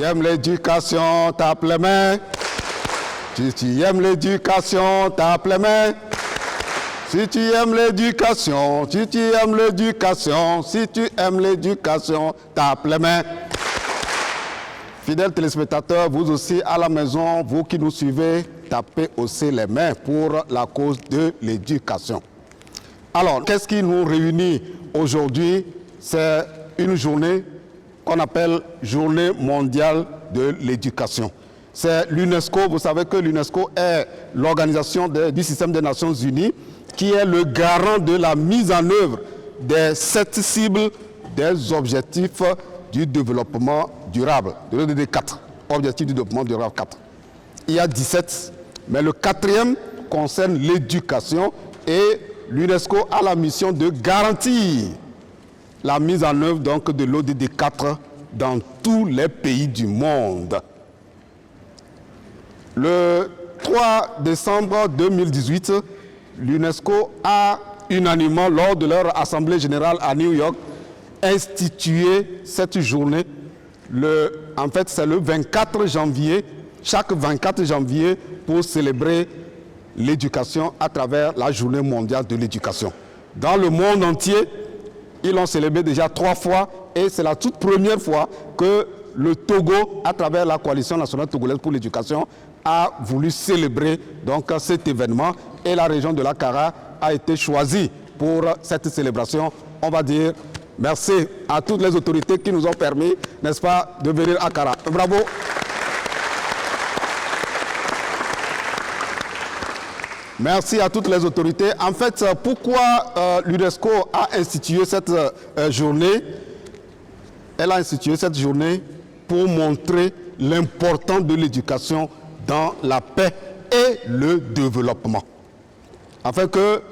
aimes l'éducation, tape les mains. Si tu aimes l'éducation, tape les mains. Si tu aimes l'éducation, si tu aimes l'éducation, si tu aimes l'éducation, tape les mains. Fidèles téléspectateurs, vous aussi à la maison, vous qui nous suivez, tapez aussi les mains pour la cause de l'éducation. Alors, qu'est-ce qui nous réunit aujourd'hui? C'est une journée qu'on appelle Journée mondiale de l'éducation. C'est l'UNESCO, vous savez que l'UNESCO est l'organisation du système des Nations Unies qui est le garant de la mise en œuvre des 7 cibles des objectifs du développement durable, de l'ODD 4, objectif du développement durable 4. Il y a 17, mais le 4e concerne l'éducation et l'UNESCO a la mission de garantir la mise en œuvre donc, de l'ODD 4 dans tous les pays du monde. Le 3 décembre 2018, l'UNESCO a unanimement, lors de leur assemblée générale à New York, institué cette journée. En fait, c'est le 24 janvier, chaque 24 janvier, pour célébrer l'éducation à travers la Journée mondiale de l'éducation. Dans le monde entier, ils l'ont célébré déjà 3 fois et c'est la toute première fois que le Togo, à travers la Coalition nationale togolaise pour l'éducation, a voulu célébrer donc, cet événement et la région de l'Akara a été choisie pour cette célébration. On va dire merci à toutes les autorités qui nous ont permis, n'est-ce pas, de venir à Akara. Bravo. Merci à toutes les autorités. En fait, pourquoi l'UNESCO a institué cette journée? Elle a institué cette journée pour montrer l'importance de l'éducation dans la paix et le développement. Afin que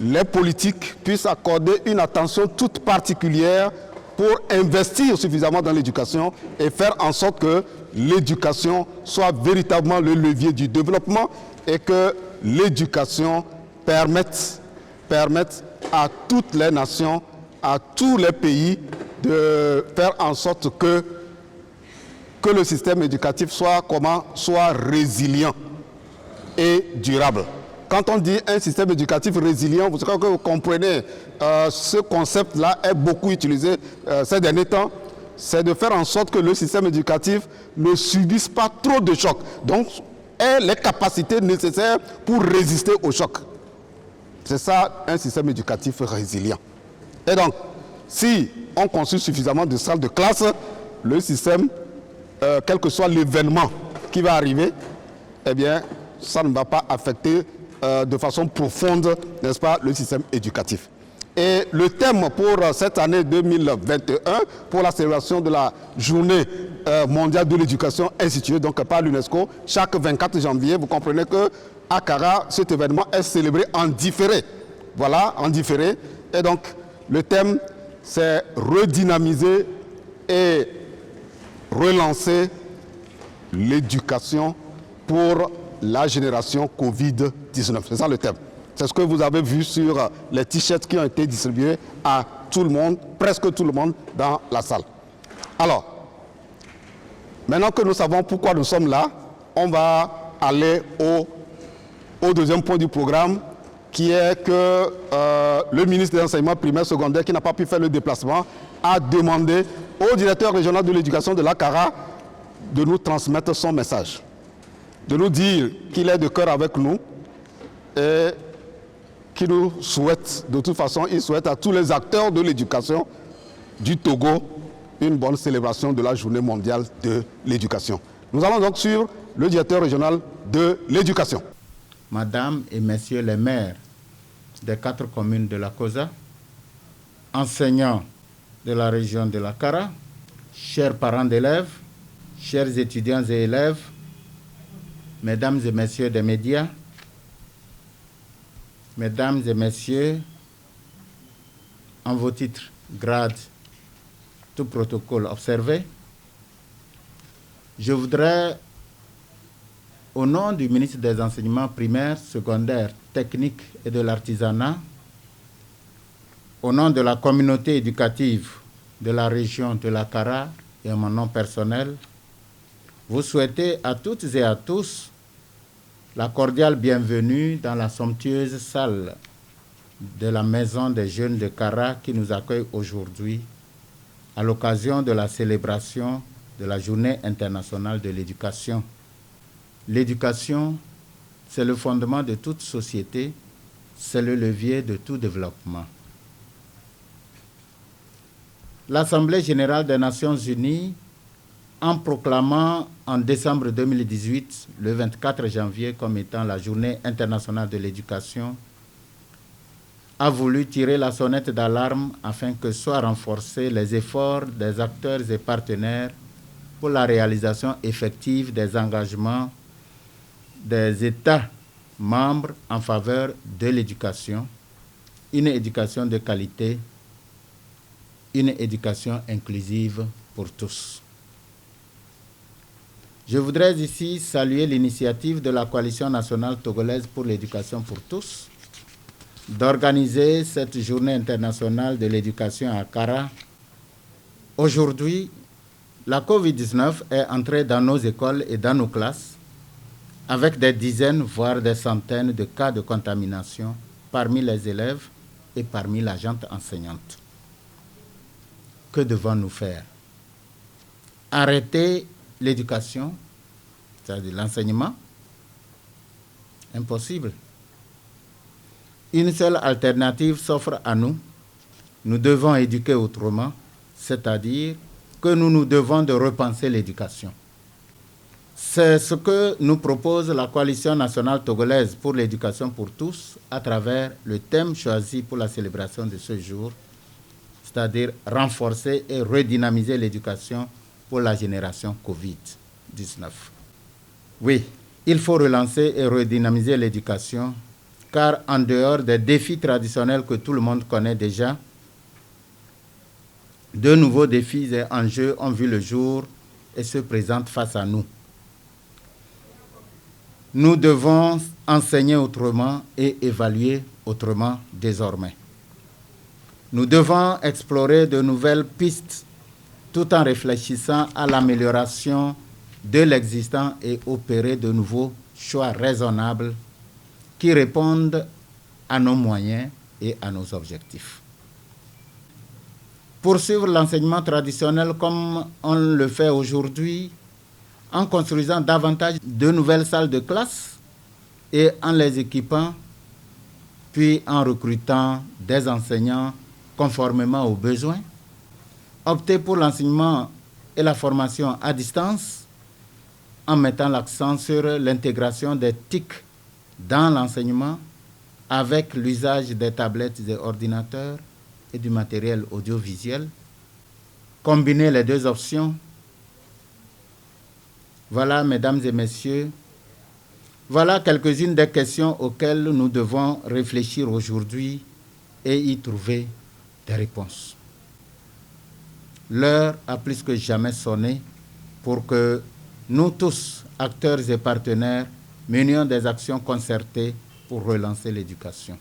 les politiques puissent accorder une attention toute particulière pour investir suffisamment dans l'éducation et faire en sorte que l'éducation soit véritablement le levier du développement et que l'éducation permette à toutes les nations, à tous les pays de faire en sorte que le système éducatif soit résilient et durable. Quand on dit un système éducatif résilient, vous savez que vous comprenez, ce concept-là est beaucoup utilisé ces derniers temps, c'est de faire en sorte que le système éducatif ne subisse pas trop de chocs. Donc, ait les capacités nécessaires pour résister aux chocs. C'est ça, un système éducatif résilient. Et donc, si on construit suffisamment de salles de classe, le système, quel que soit l'événement qui va arriver, eh bien, ça ne va pas affecter de façon profonde, n'est-ce pas, le système éducatif. Et le thème pour cette année 2021, pour la célébration de la journée mondiale de l'éducation instituée donc par l'UNESCO, chaque 24 janvier, vous comprenez que à Akara, cet événement est célébré en différé. Voilà, en différé. Et donc, le thème, c'est redynamiser et relancer l'éducation pour la génération Covid-19. C'est ça le thème. C'est ce que vous avez vu sur les t-shirts qui ont été distribués à tout le monde, presque tout le monde dans la salle. Alors, maintenant que nous savons pourquoi nous sommes là, on va aller au deuxième point du programme, qui est que le ministre de l'Enseignement primaire secondaire, qui n'a pas pu faire le déplacement, a demandé au directeur régional de l'éducation de l'Akara de nous transmettre son message, de nous dire qu'il est de cœur avec nous et qui nous souhaite, de toute façon, il souhaite à tous les acteurs de l'éducation du Togo une bonne célébration de la journée mondiale de l'éducation. Nous allons donc sur le directeur régional de l'éducation. Madame et messieurs les maires des 4 communes de la COSA, enseignants de la région de l'Akara, chers parents d'élèves, chers étudiants et élèves, mesdames et messieurs des médias, mesdames et messieurs, en vos titres, grades, tout protocole observé, je voudrais, au nom du ministre des Enseignements primaires, secondaires, techniques et de l'artisanat, au nom de la communauté éducative de la région de l'Akara et à mon nom personnel, vous souhaiter à toutes et à tous la cordiale bienvenue dans la somptueuse salle de la Maison des Jeunes de Kara qui nous accueille aujourd'hui à l'occasion de la célébration de la Journée internationale de l'éducation. L'éducation, c'est le fondement de toute société, c'est le levier de tout développement. L'Assemblée générale des Nations unies, en proclamant en décembre 2018, le 24 janvier, comme étant la Journée internationale de l'éducation, a voulu tirer la sonnette d'alarme afin que soient renforcés les efforts des acteurs et partenaires pour la réalisation effective des engagements des États membres en faveur de l'éducation, une éducation de qualité, une éducation inclusive pour tous. Je voudrais ici saluer l'initiative de la Coalition nationale togolaise pour l'éducation pour tous d'organiser cette journée internationale de l'éducation à Kara. Aujourd'hui, la COVID-19 est entrée dans nos écoles et dans nos classes avec des dizaines, voire des centaines de cas de contamination parmi les élèves et parmi la gente enseignante. Que devons-nous faire? Arrêter l'éducation, c'est-à-dire l'enseignement? Impossible. Une seule alternative s'offre à nous. Nous devons éduquer autrement, c'est-à-dire que nous devons de repenser l'éducation. C'est ce que nous propose la Coalition nationale togolaise pour l'éducation pour tous à travers le thème choisi pour la célébration de ce jour, c'est-à-dire renforcer et redynamiser l'éducation pour la génération Covid-19. Oui, il faut relancer et redynamiser l'éducation, car en dehors des défis traditionnels que tout le monde connaît déjà, de nouveaux défis et enjeux ont vu le jour et se présentent face à nous. Nous devons enseigner autrement et évaluer autrement désormais. Nous devons explorer de nouvelles pistes tout en réfléchissant à l'amélioration de l'existant et opérer de nouveaux choix raisonnables qui répondent à nos moyens et à nos objectifs. Poursuivre l'enseignement traditionnel comme on le fait aujourd'hui, en construisant davantage de nouvelles salles de classe et en les équipant, puis en recrutant des enseignants conformément aux besoins. Opter pour l'enseignement et la formation à distance en mettant l'accent sur l'intégration des TIC dans l'enseignement avec l'usage des tablettes et ordinateurs et du matériel audiovisuel. Combiner les deux options. Voilà, mesdames et messieurs, voilà quelques-unes des questions auxquelles nous devons réfléchir aujourd'hui et y trouver des réponses. L'heure a plus que jamais sonné pour que nous tous, acteurs et partenaires, menions des actions concertées pour relancer l'éducation.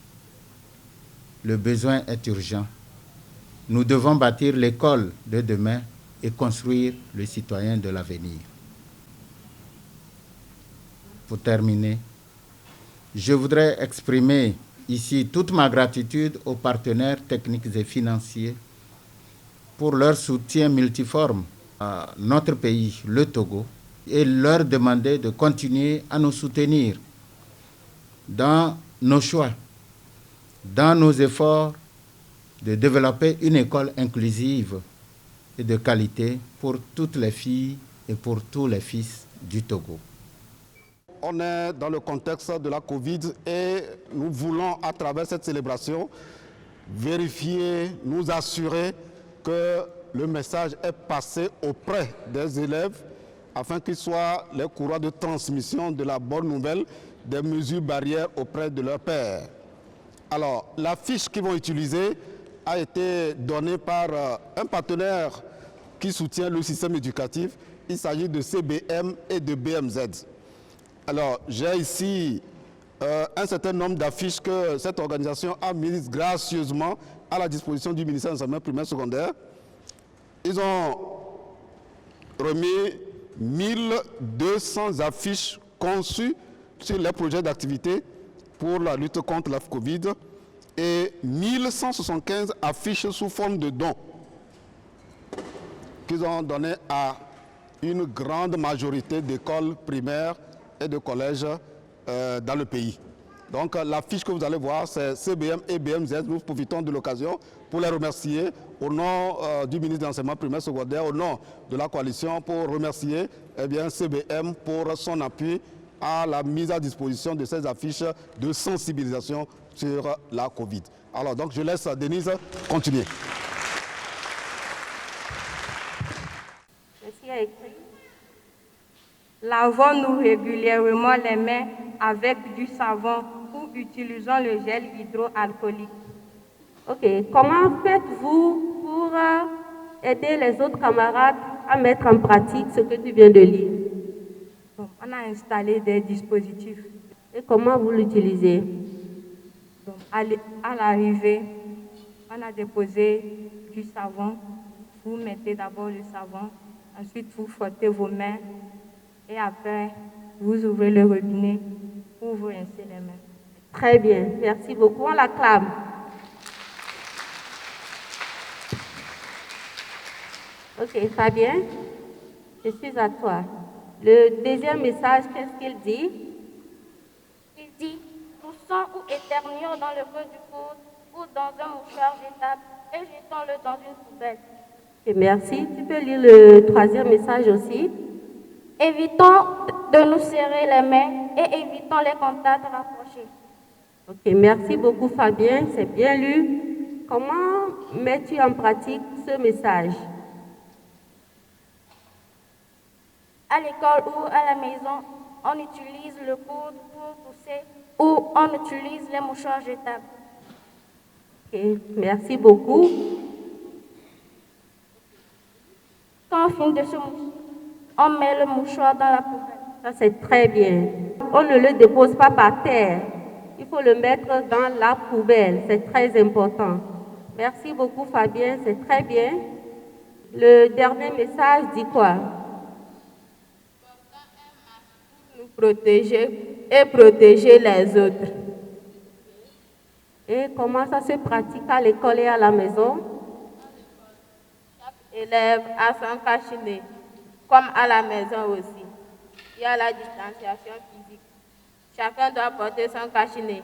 Le besoin est urgent. Nous devons bâtir l'école de demain et construire le citoyen de l'avenir. Pour terminer, je voudrais exprimer ici toute ma gratitude aux partenaires techniques et financiers pour leur soutien multiforme à notre pays, le Togo, et leur demander de continuer à nous soutenir dans nos choix, dans nos efforts de développer une école inclusive et de qualité pour toutes les filles et pour tous les fils du Togo. On est dans le contexte de la Covid et nous voulons, à travers cette célébration, vérifier, nous assurer que le message est passé auprès des élèves afin qu'ils soient les courroies de transmission de la bonne nouvelle, des mesures barrières auprès de leurs pairs. Alors, la fiche qu'ils vont utiliser a été donnée par un partenaire qui soutient le système éducatif. Il s'agit de CBM et de BMZ. Alors, j'ai ici un certain nombre d'affiches que cette organisation a mises gracieusement à la disposition du ministère de l'enseignement primaire secondaire. Ils ont remis 1200 affiches conçues sur les projets d'activité pour la lutte contre la Covid et 1175 affiches sous forme de dons qu'ils ont donné à une grande majorité d'écoles primaires et de collèges dans le pays. Donc l'affiche que vous allez voir, c'est CBM et BMZ. Nous profitons de l'occasion pour les remercier au nom du ministre de l'Enseignement primaire secondaire, au nom de la coalition, pour remercier CBM pour son appui à la mise à disposition de ces affiches de sensibilisation sur la Covid. Alors donc je laisse Denise continuer. Merci à écrit. Lavons-nous régulièrement les mains avec du savon ou utilisons le gel hydroalcoolique. Ok, comment faites-vous pour aider les autres camarades à mettre en pratique ce que tu viens de lire? Bon, on a installé des dispositifs. Et comment vous l'utilisez? Donc, à l'arrivée, on a déposé du savon. Vous mettez d'abord le savon, ensuite vous frottez vos mains et après vous ouvrez le robinet pour vous rincer les mains. Très bien, merci beaucoup. On l'acclame. Ok, Fabien, je suis à toi. Le deuxième message, qu'est-ce qu'il dit? Il dit, toussons ou éternuons dans le creux du coude ou dans un mouchoir jetable et jetons-le dans une poubelle. Et merci. Tu peux lire le troisième message aussi. Évitons de nous serrer les mains et évitons les contacts rapprochés. Ok, merci beaucoup Fabien, c'est bien lu. Comment mets-tu en pratique ce message? À l'école ou à la maison, on utilise le coude pour tousser ou on utilise les mouchoirs jetables. Ok, merci beaucoup. Quand on finit de se moucher, on met le mouchoir dans la poubelle. Ça, c'est très bien. On ne le dépose pas par terre. Il faut le mettre dans la poubelle. C'est très important. Merci beaucoup, Fabien. C'est très bien. Le dernier message dit quoi? Nous protéger et protéger les autres. Et comment ça se pratique à l'école et à la maison? Chaque élève a son cache-nez, comme à la maison aussi. Il y a la distanciation physique. Chacun doit porter son cache-nez.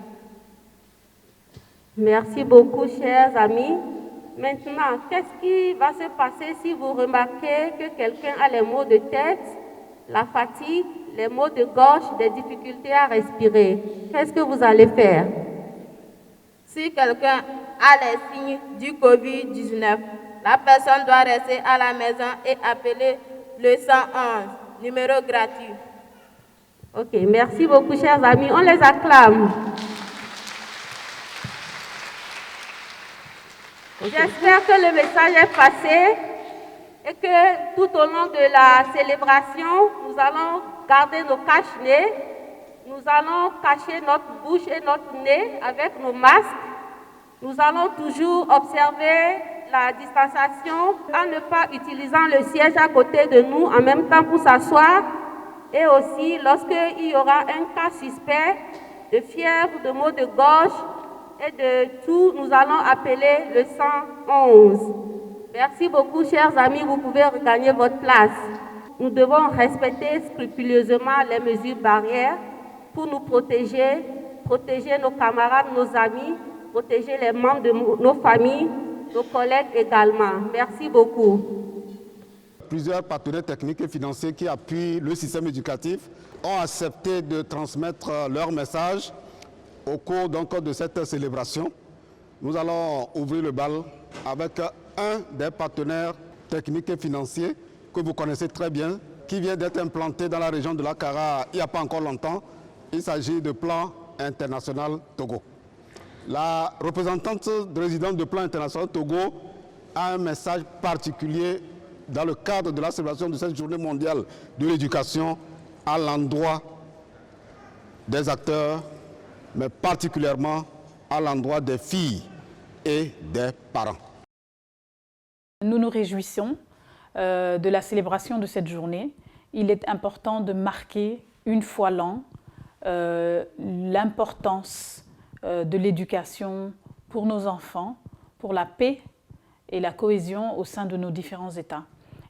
Merci beaucoup, chers amis. Maintenant, qu'est-ce qui va se passer si vous remarquez que quelqu'un a les maux de tête, la fatigue, les maux de gorge, des difficultés à respirer? Qu'est-ce que vous allez faire? Si quelqu'un a les signes du COVID-19, la personne doit rester à la maison et appeler le 111, numéro gratuit. Ok, merci beaucoup, chers amis. On les acclame. J'espère que le message est passé et que tout au long de la célébration, nous allons garder nos cache-nez, nous allons cacher notre bouche et notre nez avec nos masques. Nous allons toujours observer la distanciation en ne pas utilisant le siège à côté de nous en même temps pour s'asseoir. Et aussi, lorsqu'il y aura un cas suspect de fièvre, de maux de gorge et de tout, nous allons appeler le 111. Merci beaucoup, chers amis. Vous pouvez regagner votre place. Nous devons respecter scrupuleusement les mesures barrières pour nous protéger, protéger nos camarades, nos amis, protéger les membres de nos familles, nos collègues également. Merci beaucoup. Plusieurs partenaires techniques et financiers qui appuient le système éducatif ont accepté de transmettre leur message au cours de cette célébration. Nous allons ouvrir le bal avec un des partenaires techniques et financiers que vous connaissez très bien, qui vient d'être implanté dans la région de la Kara il n'y a pas encore longtemps. Il s'agit de Plan International Togo. La représentante résidente de Plan International Togo a un message particulier dans le cadre de la célébration de cette journée mondiale de l'éducation à l'endroit des acteurs, mais particulièrement à l'endroit des filles et des parents. Nous nous réjouissons de la célébration de cette journée il est important de marquer une fois l'an l'importance de l'éducation pour nos enfants, pour la paix et la cohésion au sein de nos différents États.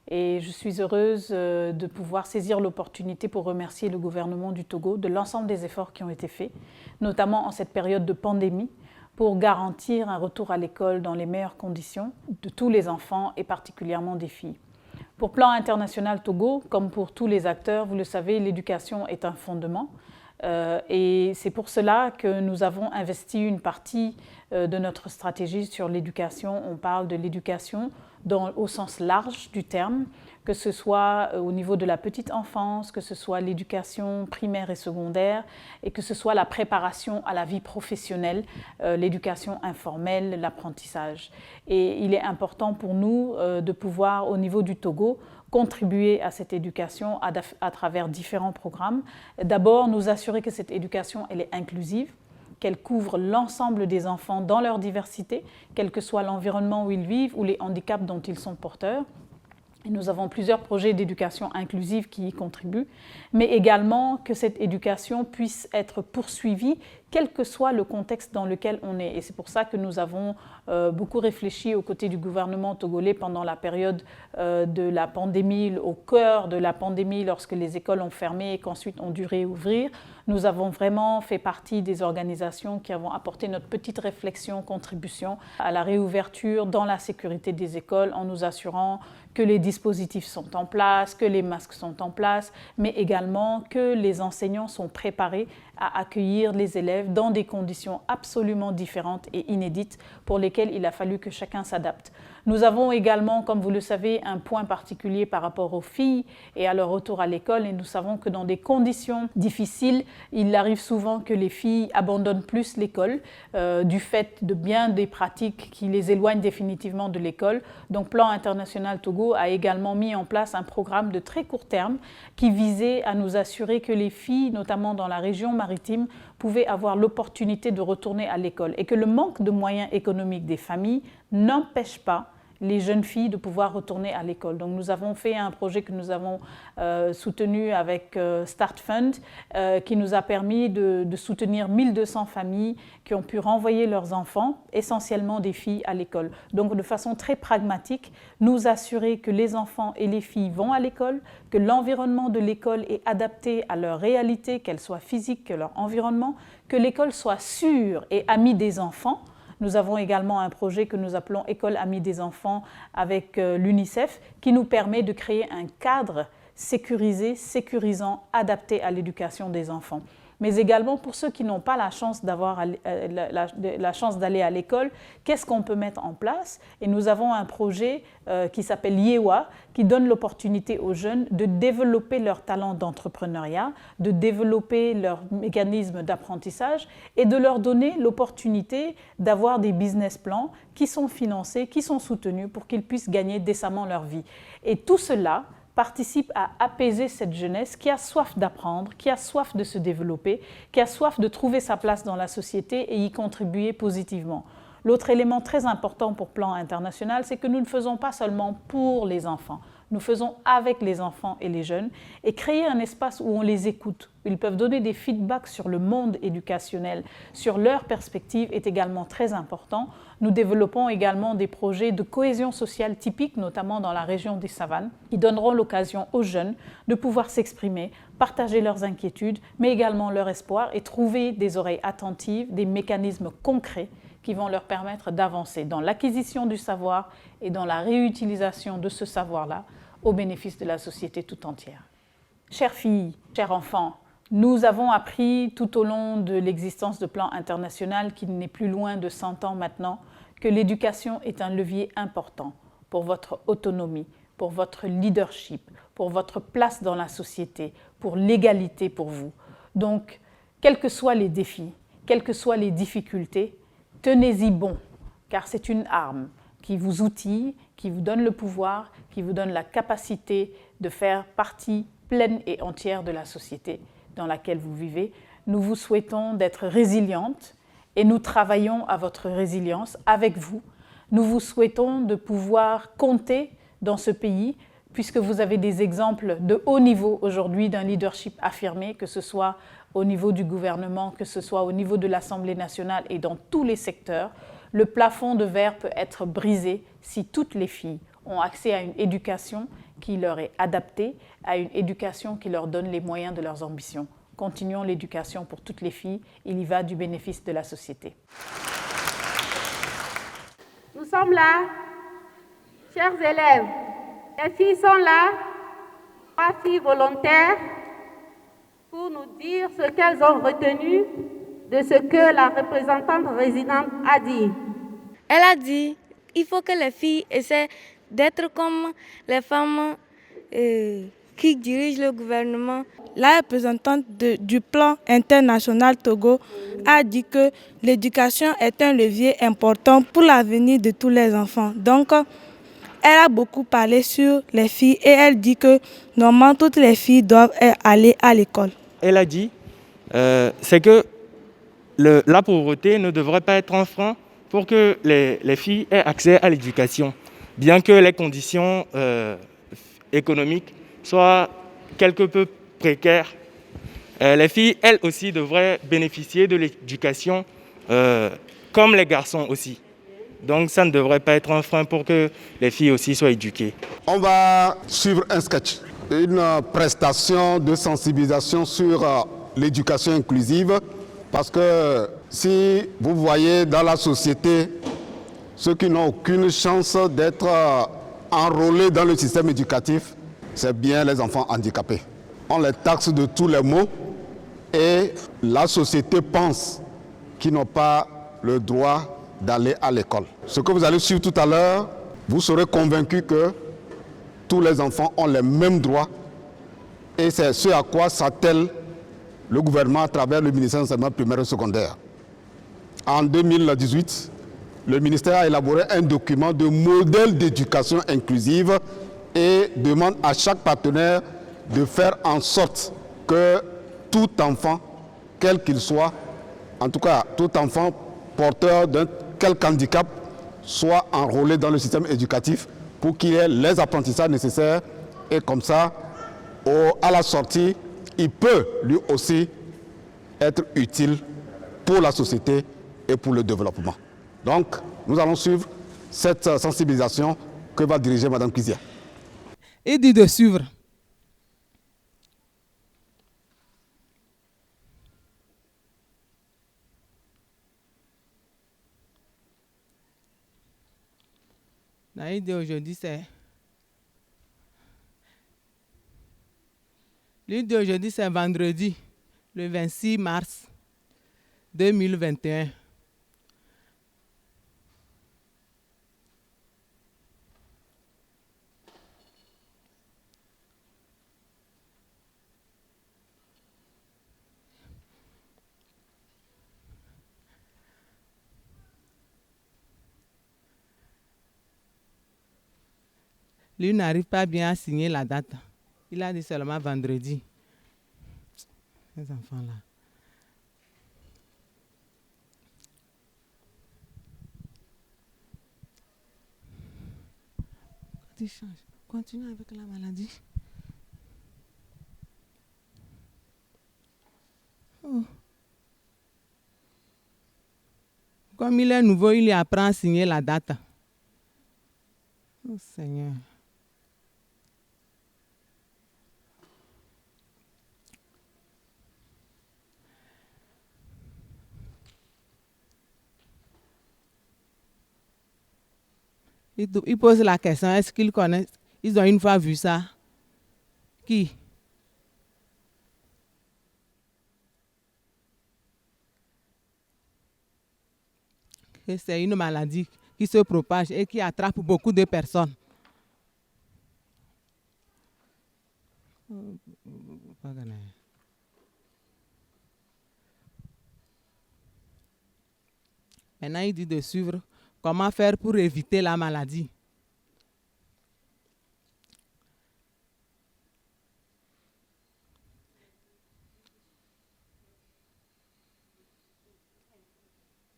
Et je suis heureuse de pouvoir saisir l'opportunité pour remercier le gouvernement du Togo de l'ensemble des efforts qui ont été faits, notamment en cette période de pandémie, pour garantir un retour à l'école dans les meilleures conditions de tous les enfants et particulièrement des filles. Pour Plan International Togo, comme pour tous les acteurs, vous le savez, l'éducation est un fondement. Et c'est pour cela que nous avons investi une partie de notre stratégie sur l'éducation. On parle de l'éducation au sens large du terme, que ce soit au niveau de la petite enfance, que ce soit l'éducation primaire et secondaire, et que ce soit la préparation à la vie professionnelle, l'éducation informelle, l'apprentissage. Et il est important pour nous de pouvoir, au niveau du Togo, contribuer à cette éducation à travers différents programmes. D'abord, nous assurer que cette éducation elle est inclusive, qu'elle couvre l'ensemble des enfants dans leur diversité, quel que soit l'environnement où ils vivent ou les handicaps dont ils sont porteurs. Et nous avons plusieurs projets d'éducation inclusive qui y contribuent, mais également que cette éducation puisse être poursuivie, quel que soit le contexte dans lequel on est. Et c'est pour ça que nous avons beaucoup réfléchi aux côtés du gouvernement togolais pendant la période de la pandémie, au cœur de la pandémie, lorsque les écoles ont fermé et qu'ensuite ont dû réouvrir. Nous avons vraiment fait partie des organisations qui avons apporté notre petite réflexion, contribution à la réouverture dans la sécurité des écoles en nous assurant que les dispositifs sont en place, que les masques sont en place, mais également que les enseignants sont préparés à accueillir les élèves dans des conditions absolument différentes et inédites pour lesquelles il a fallu que chacun s'adapte. Nous avons également, comme vous le savez, un point particulier par rapport aux filles et à leur retour à l'école, et nous savons que dans des conditions difficiles, il arrive souvent que les filles abandonnent plus l'école du fait de bien des pratiques qui les éloignent définitivement de l'école. Donc Plan International Togo a également mis en place un programme de très court terme qui visait à nous assurer que les filles, notamment dans la région maritime, pouvaient avoir l'opportunité de retourner à l'école et que le manque de moyens économiques des familles n'empêche pas les jeunes filles de pouvoir retourner à l'école. Donc nous avons fait un projet que nous avons soutenu avec Start Fund qui nous a permis de soutenir 1200 familles qui ont pu renvoyer leurs enfants, essentiellement des filles, à l'école. Donc de façon très pragmatique, nous assurer que les enfants et les filles vont à l'école, que l'environnement de l'école est adapté à leur réalité, qu'elle soit physique, que leur environnement, que l'école soit sûre et amie des enfants. Nous avons également un projet que nous appelons École Amie des enfants avec l'UNICEF qui nous permet de créer un cadre sécurisé, sécurisant, adapté à l'éducation des enfants. Mais également pour ceux qui n'ont pas la chance la chance d'aller à l'école, qu'est-ce qu'on peut mettre en place? Et nous avons un projet qui s'appelle Yewa, qui donne l'opportunité aux jeunes de développer leur talent d'entrepreneuriat, de développer leur mécanisme d'apprentissage et de leur donner l'opportunité d'avoir des business plans qui sont financés, qui sont soutenus pour qu'ils puissent gagner décemment leur vie. Et tout cela participe à apaiser cette jeunesse qui a soif d'apprendre, qui a soif de se développer, qui a soif de trouver sa place dans la société et y contribuer positivement. L'autre élément très important pour Plan International, c'est que nous ne faisons pas seulement pour les enfants, nous faisons avec les enfants et les jeunes et créer un espace où on les écoute, où ils peuvent donner des feedbacks sur le monde éducationnel, sur leurs perspectives est également très important. Nous développons également des projets de cohésion sociale typiques, notamment dans la région des savanes, qui donneront l'occasion aux jeunes de pouvoir s'exprimer, partager leurs inquiétudes, mais également leur espoir et trouver des oreilles attentives, des mécanismes concrets qui vont leur permettre d'avancer dans l'acquisition du savoir et dans la réutilisation de ce savoir-là au bénéfice de la société tout entière. Chères filles, chers enfants, nous avons appris tout au long de l'existence de Plan International, qui n'est plus loin de 100 ans maintenant, que l'éducation est un levier important pour votre autonomie, pour votre leadership, pour votre place dans la société, pour l'égalité pour vous. Donc, quels que soient les défis, quelles que soient les difficultés, tenez-y bon, car c'est une arme qui vous outille, qui vous donne le pouvoir, qui vous donne la capacité de faire partie pleine et entière de la société dans laquelle vous vivez. Nous vous souhaitons d'être résilientes et nous travaillons à votre résilience avec vous. Nous vous souhaitons de pouvoir compter dans ce pays puisque vous avez des exemples de haut niveau aujourd'hui d'un leadership affirmé, que ce soit au niveau du gouvernement, que ce soit au niveau de l'Assemblée nationale et dans tous les secteurs, le plafond de verre peut être brisé si toutes les filles ont accès à une éducation qui leur est adaptée, à une éducation qui leur donne les moyens de leurs ambitions. Continuons l'éducation pour toutes les filles, il y va du bénéfice de la société. Nous sommes là, chers élèves. Les filles sont là, 3 filles volontaires, pour nous dire ce qu'elles ont retenu de ce que la représentante résidente a dit. Elle a dit qu'il faut que les filles essaient d'être comme les femmes qui dirigent le gouvernement. La représentante du plan international Togo a dit que l'éducation est un levier important pour l'avenir de tous les enfants. Donc, elle a beaucoup parlé sur les filles et elle dit que normalement toutes les filles doivent aller à l'école. Elle a dit c'est que la pauvreté ne devrait pas être un frein pour que les filles aient accès à l'éducation, bien que les conditions économiques soient quelque peu précaires. Les filles, elles aussi, devraient bénéficier de l'éducation comme les garçons aussi. Donc ça ne devrait pas être un frein pour que les filles aussi soient éduquées. On va suivre un sketch, une prestation de sensibilisation sur l'éducation inclusive, parce que si vous voyez dans la société ceux qui n'ont aucune chance d'être enrôlés dans le système éducatif, c'est bien les enfants handicapés. On les taxe de tous les maux et la société pense qu'ils n'ont pas le droit d'aller à l'école. Ce que vous allez suivre tout à l'heure, vous serez convaincus que tous les enfants ont les mêmes droits et c'est ce à quoi s'attelle le gouvernement à travers le ministère de l'enseignement primaire et secondaire. En 2018, le ministère a élaboré un document de modèle d'éducation inclusive et demande à chaque partenaire de faire en sorte que tout enfant, quel qu'il soit, en tout cas tout enfant porteur d'un quelque handicap, soit enrôlé dans le système éducatif pour qu'il ait les apprentissages nécessaires et comme ça, à la sortie, il peut lui aussi être utile pour la société et pour le développement. Donc, nous allons suivre cette sensibilisation que va diriger Mme Kizia. Il dit de suivre. L'idée aujourd'hui, c'est... L'idée aujourd'hui, c'est vendredi, le 26 mars 2021. Lui n'arrive pas bien à signer la date. Il a dit seulement vendredi. Ces enfants-là. Tu changes. Continue avec la maladie. Oh. Comme il est nouveau, il y apprend à signer la date. Oh Seigneur. Il pose la question, est-ce qu'ils connaissent? Ils ont une fois vu ça. Qui? C'est une maladie qui se propage et qui attrape beaucoup de personnes. Maintenant, il dit de suivre comment faire pour éviter la maladie.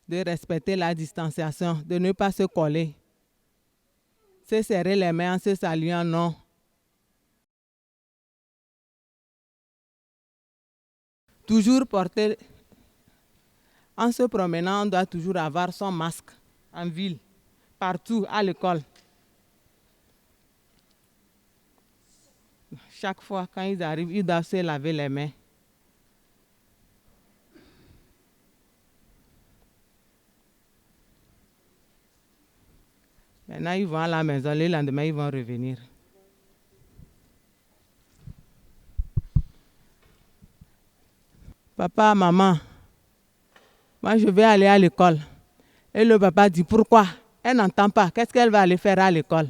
De respecter la distanciation, de ne pas se coller. Se serrer les mains en se saluant, non. toujours porter, en se promenant, on doit toujours avoir son masque en ville, partout, à l'école. Chaque fois, quand ils arrivent, ils doivent se laver les mains. Maintenant, ils vont à la maison, le lendemain, ils vont revenir. Papa, maman, moi je vais aller à l'école. Et le papa dit, pourquoi? Elle n'entend pas. Qu'est-ce qu'elle va aller faire à l'école?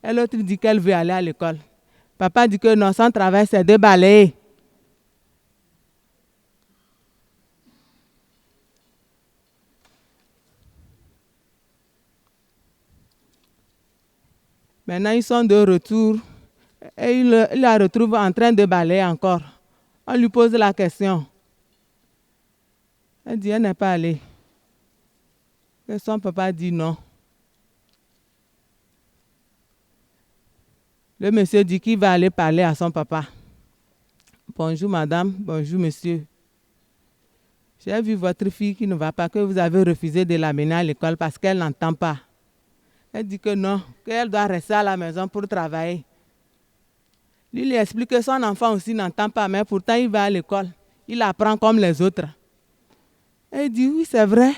Et l'autre dit qu'elle veut aller à l'école. Papa dit que non, son travail c'est de balayer. Maintenant, ils sont de retour et il la retrouve en train de balayer encore. On lui pose la question. Elle dit, elle n'est pas allée. Et son papa dit non. Le monsieur dit qu'il va aller parler à son papa. Bonjour madame, bonjour monsieur. J'ai vu votre fille qui ne va pas, que vous avez refusé de l'amener à l'école parce qu'elle n'entend pas. Elle dit que non, qu'elle doit rester à la maison pour travailler. Lui explique que son enfant aussi n'entend pas, mais pourtant il va à l'école. Il apprend comme les autres. Elle dit oui, c'est vrai.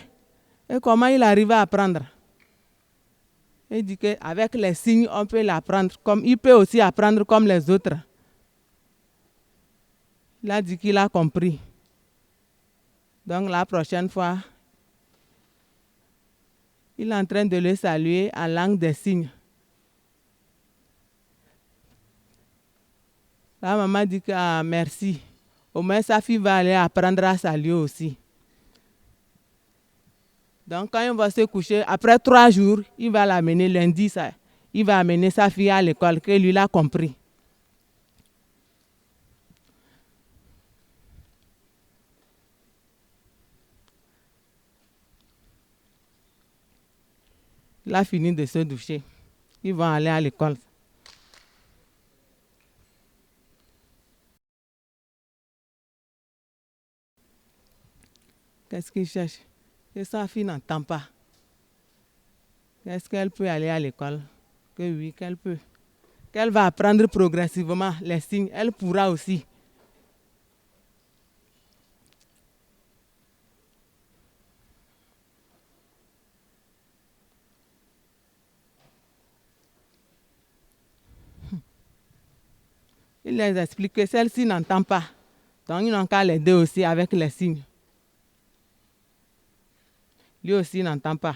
Et comment il arrive à apprendre? Elle dit qu'avec les signes, on peut l'apprendre. Comme il peut aussi apprendre comme les autres. Il a dit qu'il a compris. Donc la prochaine fois, il est en train de le saluer en langue des signes. La maman dit que ah, merci. Au moins sa fille va aller apprendre à saluer aussi. Donc quand il va se coucher, après 3 jours, il va l'amener lundi. Il va amener sa fille à l'école, que lui l'a compris. Il a fini de se doucher. Ils vont aller à l'école. Qu'est-ce qu'il cherche? Que sa fille n'entend pas. Est-ce qu'elle peut aller à l'école? Que oui, qu'elle peut. Qu'elle va apprendre progressivement les signes. Elle pourra aussi. Il les explique que celle-ci n'entend pas. Donc ils n'ont qu'à l'aider aussi avec les signes. Lui aussi n'entend pas.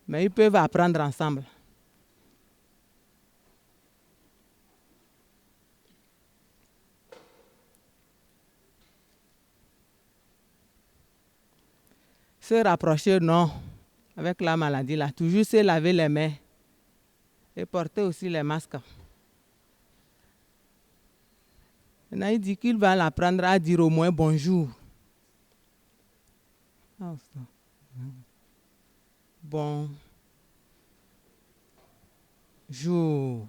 Mais ils peuvent apprendre ensemble. Se rapprocher, non. Avec la maladie là, toujours se laver les mains. Et porter aussi les masques. Maintenant, il dit qu'il va l'apprendre à dire au moins bonjour. Bon. Jour.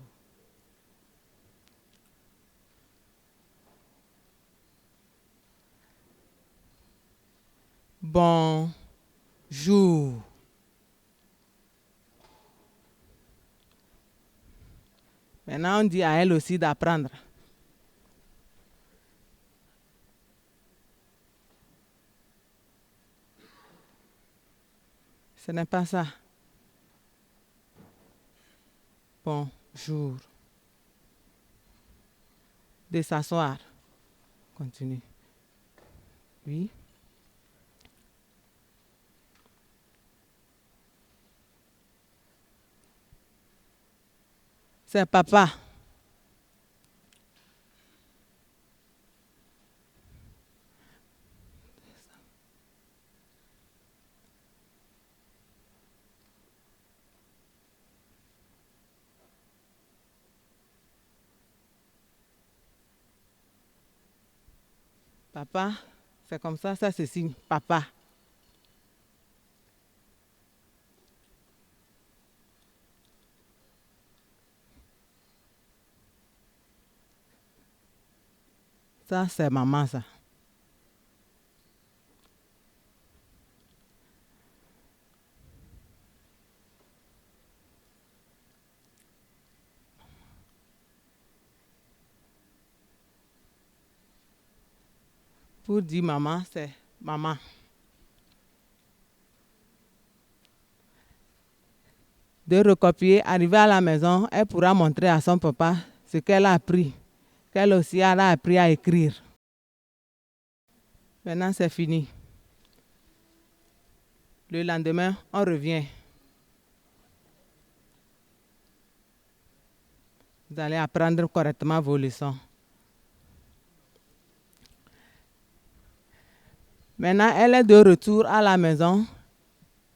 Bon jour. Maintenant, on dit à elle aussi d'apprendre. Ce n'est pas ça. Bonjour. De s'asseoir. Continue. Oui. C'est papa. Papa, c'est comme ça se signe. Papa. Ça, c'est maman, ça. Pour dire maman, c'est maman. De recopier, arriver à la maison, elle pourra montrer à son papa ce qu'elle a appris, qu'elle aussi elle a appris à écrire. Maintenant, c'est fini. Le lendemain, on revient. Vous allez apprendre correctement vos leçons. Maintenant, elle est de retour à la maison.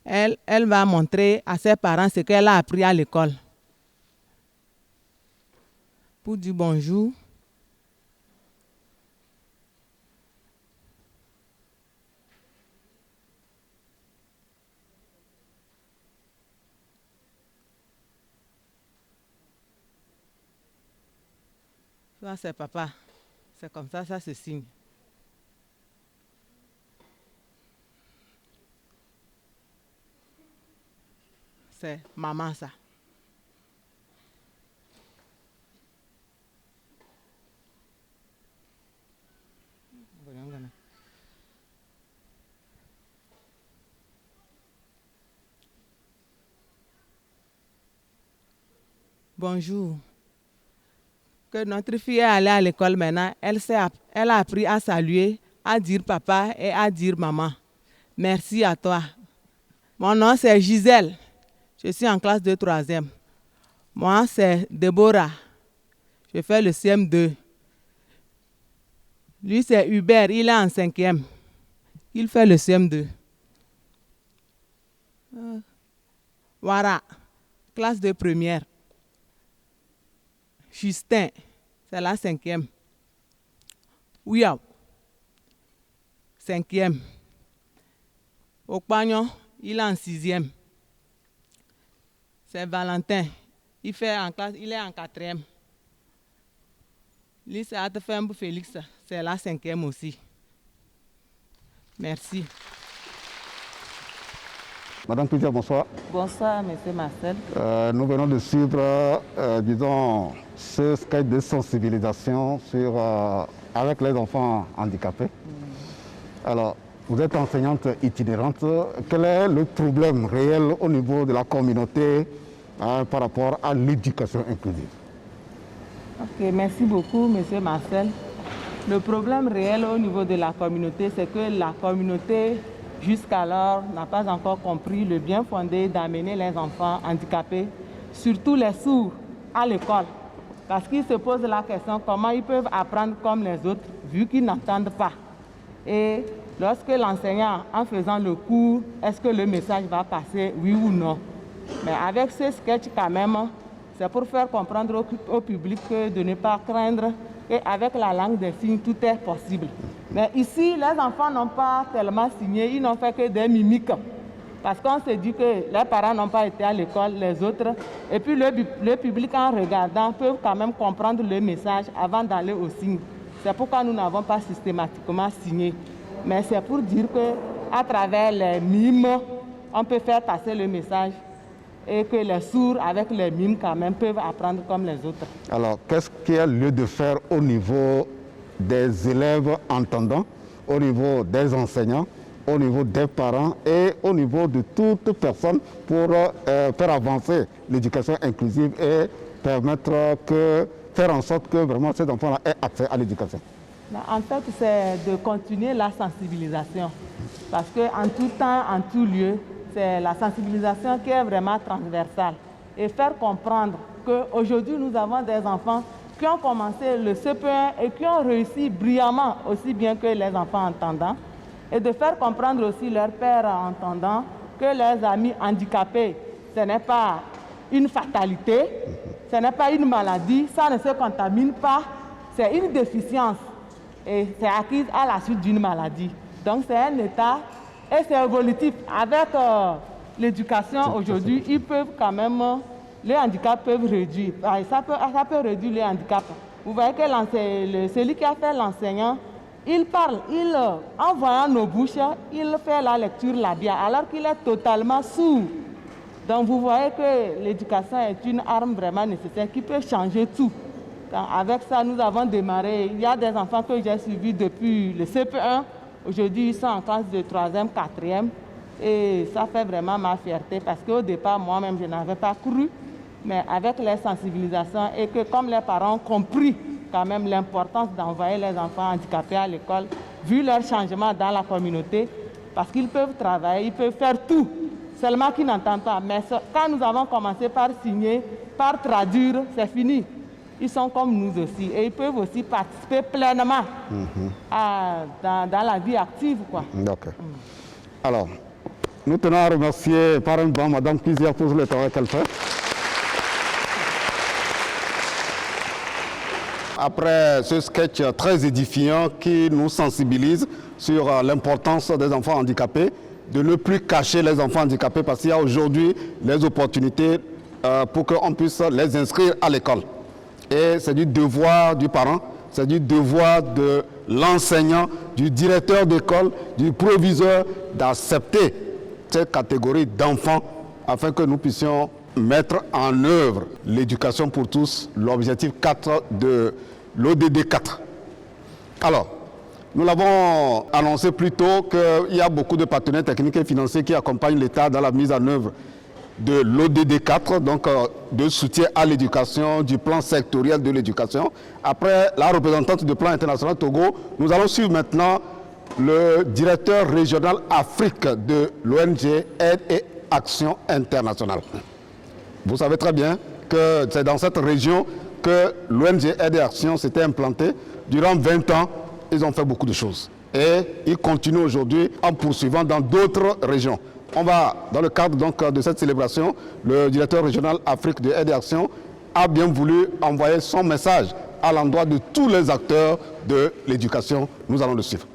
Elle va montrer à ses parents ce qu'elle a appris à l'école. Pour dire bonjour. Ça, c'est papa. C'est comme ça se signe. C'est maman, ça. Bonjour. Que notre fille est allée à l'école maintenant, elle a appris à saluer, à dire papa et à dire maman. Merci à toi. Mon nom, c'est Gisèle. Je suis en classe de 3e. Moi, c'est Déborah. Je fais le CM2. Lui, c'est Hubert. Il est en 5e. Il fait le CM2. Voilà. Classe de 1re. Justin, c'est la 5e. Ouya, 5e. Okpagnon, il est en 6e. C'est Valentin. Il est en 4e. Lui, c'est Atefembo Félix. C'est la 5e aussi. Merci. Madame Poutia, bonsoir. Bonsoir, monsieur Marcel. Nous venons de suivre, disons, ce sketch de sensibilisation avec les enfants handicapés. Alors, vous êtes enseignante itinérante. Quel est le problème réel au niveau de la communauté par rapport à l'éducation inclusive? Ok, merci beaucoup, monsieur Marcel. Le problème réel au niveau de la communauté, c'est que la communauté, jusqu'alors, n'a pas encore compris le bien fondé d'amener les enfants handicapés, surtout les sourds, à l'école. Parce qu'ils se posent la question comment ils peuvent apprendre comme les autres, vu qu'ils n'entendent pas. Et lorsque l'enseignant, en faisant le cours, est-ce que le message va passer, oui ou non? Mais avec ce sketch quand même, c'est pour faire comprendre au public que de ne pas craindre et avec la langue des signes, tout est possible. Mais ici, les enfants n'ont pas tellement signé, ils n'ont fait que des mimiques. Parce qu'on se dit que les parents n'ont pas été à l'école, les autres. Et puis le public, en regardant, peut quand même comprendre le message avant d'aller au signe. C'est pourquoi nous n'avons pas systématiquement signé. Mais c'est pour dire qu'à travers les mimes, on peut faire passer le message et que les sourds, avec les mimes, quand même, peuvent apprendre comme les autres. Alors, qu'est-ce qu'il y a lieu de faire au niveau des élèves entendants, au niveau des enseignants, au niveau des parents et au niveau de toute personne pour faire avancer l'éducation inclusive et faire en sorte que vraiment ces enfants-là aient accès à l'éducation? En fait, c'est de continuer la sensibilisation. Parce qu'en tout temps, en tout lieu, c'est la sensibilisation qui est vraiment transversale. Et faire comprendre qu'aujourd'hui, nous avons des enfants qui ont commencé le CP1 et qui ont réussi brillamment, aussi bien que les enfants entendants. Et de faire comprendre aussi leurs pères entendants que les amis handicapés, ce n'est pas une fatalité, ce n'est pas une maladie, ça ne se contamine pas, c'est une déficience. Et c'est acquise à la suite d'une maladie. Donc c'est un état et c'est évolutif. Avec l'éducation aujourd'hui, ils peuvent quand même, les handicaps peuvent réduire. Ça peut réduire les handicaps. vous voyez que celui qui a fait l'enseignant, il parle, en voyant nos bouches, il fait la lecture labiale, alors qu'il est totalement sourd. Donc vous voyez que l'éducation est une arme vraiment nécessaire qui peut changer tout. Avec ça, nous avons démarré. Il y a des enfants que j'ai suivis depuis le CP1. Aujourd'hui, ils sont en classe de 3e, 4e. Et ça fait vraiment ma fierté parce qu'au départ, moi-même, je n'avais pas cru. Mais avec les sensibilisations et que comme les parents ont compris quand même l'importance d'envoyer les enfants handicapés à l'école, vu leur changement dans la communauté, parce qu'ils peuvent travailler, ils peuvent faire tout, seulement qu'ils n'entendent pas. Mais quand nous avons commencé par signer, par traduire, c'est fini. Ils sont comme nous aussi et ils peuvent aussi participer pleinement dans la vie active, quoi. D'accord. Alors, nous tenons à remercier par un banc Madame Cuisière pour le travail qu'elle fait. Après ce sketch très édifiant qui nous sensibilise sur l'importance des enfants handicapés, de ne plus cacher les enfants handicapés parce qu'il y a aujourd'hui les opportunités pour qu'on puisse les inscrire à l'école. Et c'est du devoir du parent, c'est du devoir de l'enseignant, du directeur d'école, du proviseur d'accepter cette catégorie d'enfants afin que nous puissions mettre en œuvre l'éducation pour tous, l'objectif 4 de l'ODD 4. Alors, nous l'avons annoncé plus tôt qu'il y a beaucoup de partenaires techniques et financiers qui accompagnent l'État dans la mise en œuvre de l'ODD 4, donc de soutien à l'éducation, du plan sectoriel de l'éducation. Après la représentante du plan international Togo, nous allons suivre maintenant le directeur régional Afrique de l'ONG Aide et Action Internationale. Vous savez très bien que c'est dans cette région que l'ONG Aide et Action s'était implantée. Durant 20 ans, ils ont fait beaucoup de choses. Et ils continuent aujourd'hui en poursuivant dans d'autres régions. On va, dans le cadre donc, de cette célébration, le directeur régional Afrique de Aide et Action a bien voulu envoyer son message à l'endroit de tous les acteurs de l'éducation. Nous allons le suivre.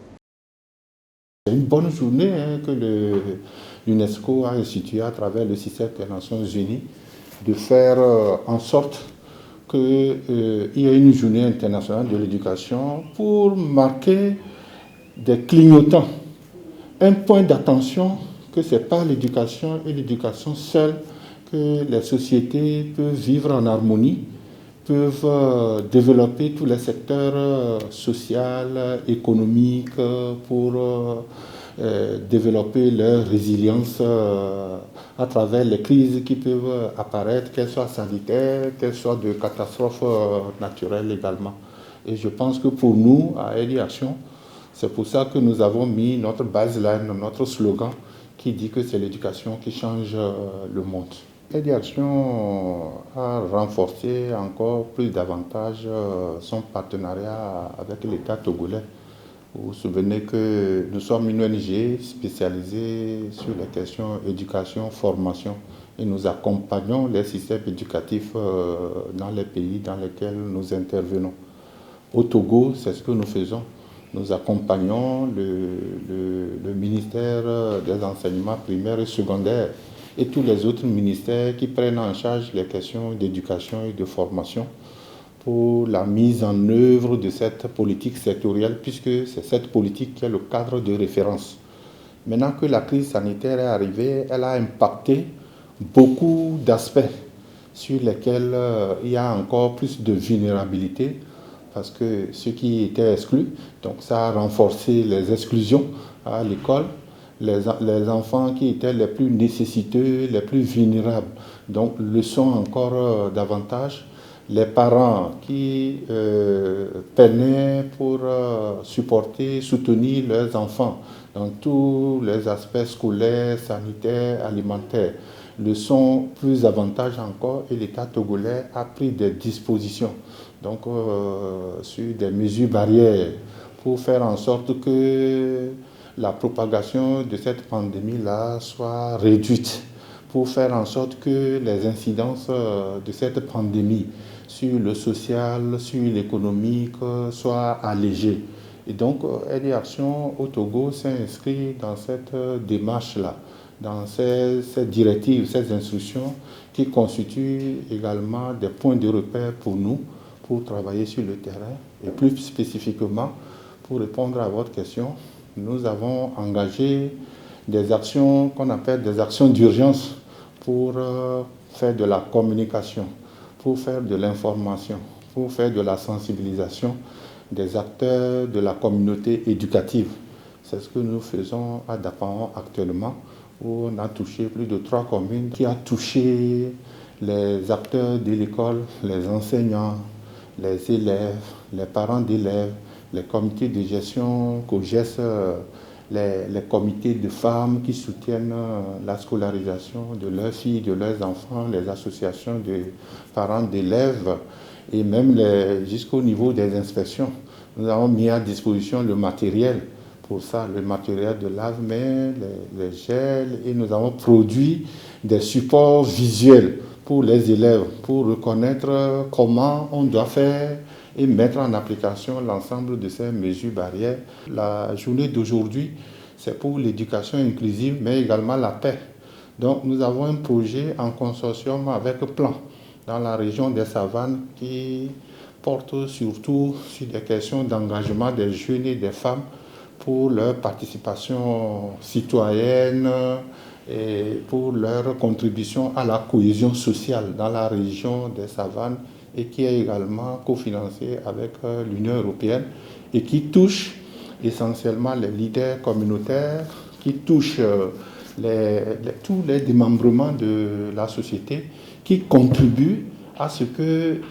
C'est une bonne journée que l'UNESCO a instituée à travers le système des Nations Unies de faire en sorte qu'il y ait une journée internationale de l'éducation pour marquer des clignotants, un point d'attention que ce n'est pas l'éducation et l'éducation seule que les sociétés peuvent vivre en harmonie, peuvent développer tous les secteurs social, économique pour développer leur résilience à travers les crises qui peuvent apparaître, qu'elles soient sanitaires, qu'elles soient de catastrophes naturelles également. Et je pense que pour nous, à Aide et Action, c'est pour ça que nous avons mis notre baseline, notre slogan, qui dit que c'est l'éducation qui change le monde. Aide et Action a renforcé encore plus davantage son partenariat avec l'État togolais. Vous vous souvenez que nous sommes une ONG spécialisée sur les questions éducation, formation et nous accompagnons les systèmes éducatifs dans les pays dans lesquels nous intervenons. Au Togo, c'est ce que nous faisons. Nous accompagnons le ministère des enseignements primaires et secondaires et tous les autres ministères qui prennent en charge les questions d'éducation et de formation pour la mise en œuvre de cette politique sectorielle, puisque c'est cette politique qui est le cadre de référence. Maintenant que la crise sanitaire est arrivée, elle a impacté beaucoup d'aspects sur lesquels il y a encore plus de vulnérabilité, parce que ceux qui étaient exclus, donc ça a renforcé les exclusions à l'école, les enfants qui étaient les plus nécessiteux, les plus vulnérables, donc le sont encore davantage. Les parents qui peinaient pour supporter, soutenir leurs enfants dans tous les aspects scolaires, sanitaires, alimentaires, le sont plus davantage encore et l'État togolais a pris des dispositions donc, sur des mesures barrières pour faire en sorte que la propagation de cette pandémie-là soit réduite, pour faire en sorte que les incidences de cette pandémie sur le social, sur l'économique, soient allégées. Et donc, Aide et Action au Togo s'inscrit dans cette démarche-là, dans ces directives, ces instructions qui constituent également des points de repère pour nous, pour travailler sur le terrain. Et plus spécifiquement, pour répondre à votre question, nous avons engagé des actions qu'on appelle des actions d'urgence pour faire de la communication, pour faire de l'information, pour faire de la sensibilisation des acteurs de la communauté éducative. C'est ce que nous faisons à Dapaon actuellement, où on a touché plus de 3 communes, qui a touché les acteurs de l'école, les enseignants, les élèves, les parents d'élèves, les comités de gestion COGES, les comités de femmes qui soutiennent la scolarisation de leurs filles, de leurs enfants, les associations de parents d'élèves et même jusqu'au niveau des inspections. Nous avons mis à disposition le matériel pour ça, le matériel de lave-mains, les gels, et nous avons produit des supports visuels pour les élèves, pour reconnaître comment on doit faire et mettre en application l'ensemble de ces mesures barrières. La journée d'aujourd'hui, c'est pour l'éducation inclusive, mais également la paix. Donc nous avons un projet en consortium avec Plan, dans la région des Savanes, qui porte surtout sur des questions d'engagement des jeunes et des femmes pour leur participation citoyenne et pour leur contribution à la cohésion sociale dans la région des Savanes, et qui est également cofinancé avec l'Union européenne et qui touche essentiellement les leaders communautaires, qui touche tous les démembrements de la société, qui contribuent à ce que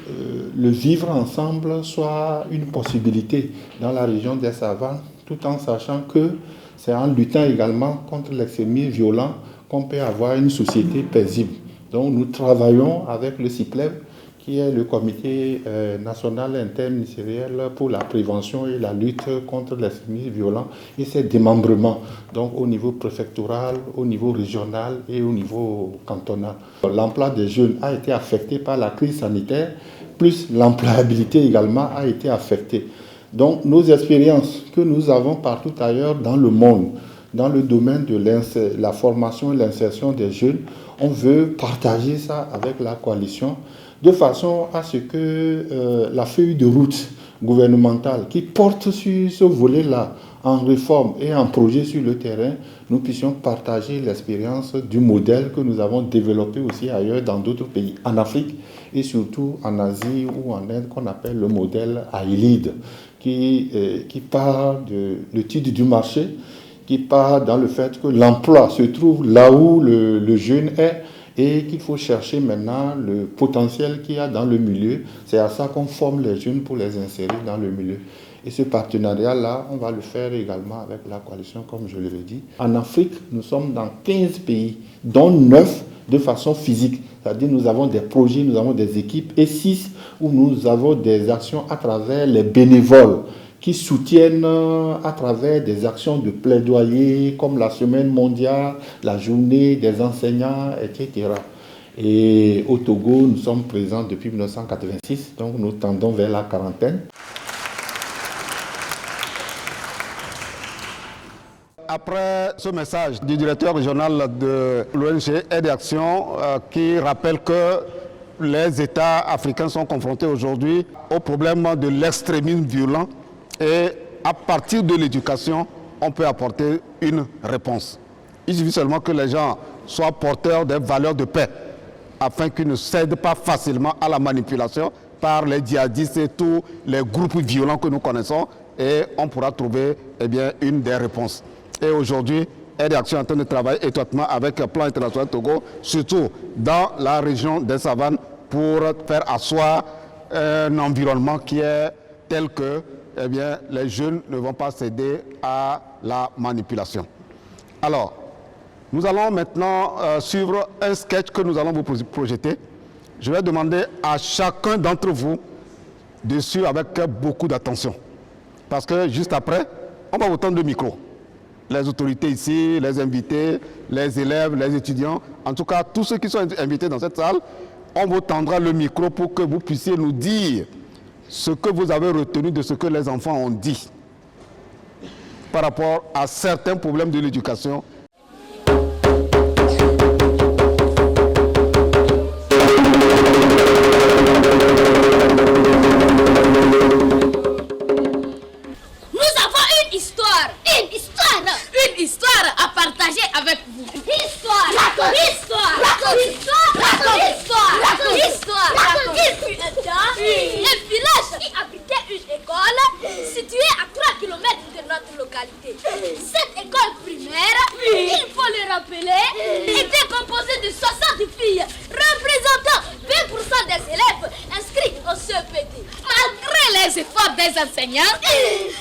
le vivre ensemble soit une possibilité dans la région des Savanes, tout en sachant que c'est en luttant également contre l'extrémisme violent qu'on peut avoir une société paisible. Donc nous travaillons avec le CIPLEV, qui est le comité national interministériel pour la prévention et la lutte contre l'extrémisme violent et ses démembrements, donc au niveau préfectoral, au niveau régional et au niveau cantonal. L'emploi des jeunes a été affecté par la crise sanitaire, plus l'employabilité également a été affectée. Donc nos expériences que nous avons partout ailleurs dans le monde, dans le domaine de la formation et l'insertion des jeunes, on veut partager ça avec la coalition, de façon à ce que la feuille de route gouvernementale qui porte sur ce volet-là en réforme et en projet sur le terrain, nous puissions partager l'expérience du modèle que nous avons développé aussi ailleurs dans d'autres pays, en Afrique et surtout en Asie ou en Inde, qu'on appelle le modèle AILID, qui part de l'étude du marché, qui part dans le fait que l'emploi se trouve là où le jeune est, et qu'il faut chercher maintenant le potentiel qu'il y a dans le milieu. C'est à ça qu'on forme les jeunes pour les insérer dans le milieu. Et ce partenariat-là, on va le faire également avec la coalition, comme je l'ai dit. En Afrique, nous sommes dans 15 pays, dont 9 de façon physique. C'est-à-dire nous avons des projets, nous avons des équipes, et 6 où nous avons des actions à travers les bénévoles qui soutiennent à travers des actions de plaidoyer comme la Semaine mondiale, la journée des enseignants, etc. Et au Togo, nous sommes présents depuis 1986, donc nous tendons vers la quarantaine. Après ce message du directeur régional de l'ONG Aide et Action qui rappelle que les États africains sont confrontés aujourd'hui au problème de l'extrémisme violent, et à partir de l'éducation, on peut apporter une réponse. Il suffit seulement que les gens soient porteurs des valeurs de paix, afin qu'ils ne cèdent pas facilement à la manipulation par les djihadistes et tous les groupes violents que nous connaissons, et on pourra trouver une des réponses. Et aujourd'hui, Aide et Action est en train de travailler étroitement avec le Plan International Togo, surtout dans la région des Savanes, pour faire asseoir un environnement qui est tel que les jeunes ne vont pas céder à la manipulation. Alors, nous allons maintenant suivre un sketch que nous allons vous projeter. Je vais demander à chacun d'entre vous de suivre avec beaucoup d'attention. Parce que juste après, on va vous tendre le micro. Les autorités ici, les invités, les élèves, les étudiants, en tout cas tous ceux qui sont invités dans cette salle, on vous tendra le micro pour que vous puissiez nous dire ce que vous avez retenu de ce que les enfants ont dit par rapport à certains problèmes de l'éducation.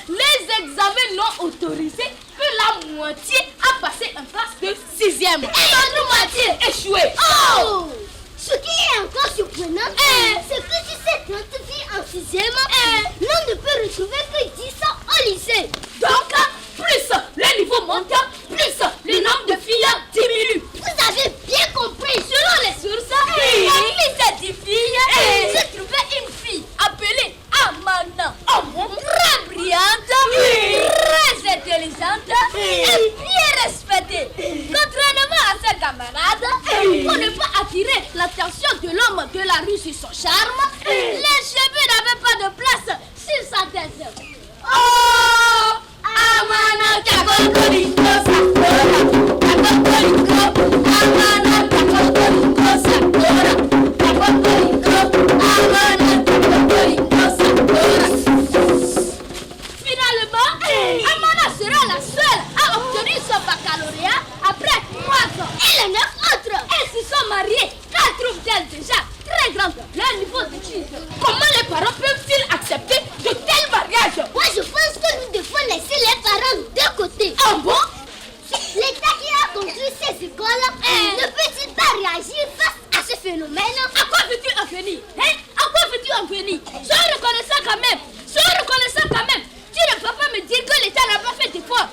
Les examens non autorisés, que la moitié a passé en classe de 6e. Et l'autre moitié échoué. Oh! Ce qui est encore surprenant, c'est que si c'est 30 filles en 6e, l'on ne peut retrouver que 10 au lycée. Donc, plus le niveau monte, plus le nombre de filles diminue. Vous avez bien compris. Selon les sources, parmi ces 10 filles, j'ai trouvé une fille appelée Amana. Très brillante, très intelligente et bien respectée. Contrairement à ses camarades, pour ne pas attirer l'attention de l'homme de la rue sur son charme, les cheveux n'avaient pas de place sur sa tête. Oh, Amana Kakokoliko Sakura, Kakokoliko, Amana Kakokoliko Sakura, Kakokoliko, Amana Kakokoliko Sakura. Finalement, Amana sera la seule à obtenir son baccalauréat après 3 ans. Et les 9 autres, elles se sont mariées. Qu'elles trouvent-elles déjà très grandes leur niveau d'études? Comment les parents peuvent-ils accepter de tels mariages? Moi je pense que nous devons laisser les parents de côté. Ah bon? L'État qui a construit ces écoles ne peut-il pas réagir face à ce phénomène? À quoi veux-tu en venir? À quoi veux-tu en venir? Sois reconnaissant quand même. Sois reconnaissant quand même. Tu ne peux pas me dire que l'État n'a pas fait d'effort.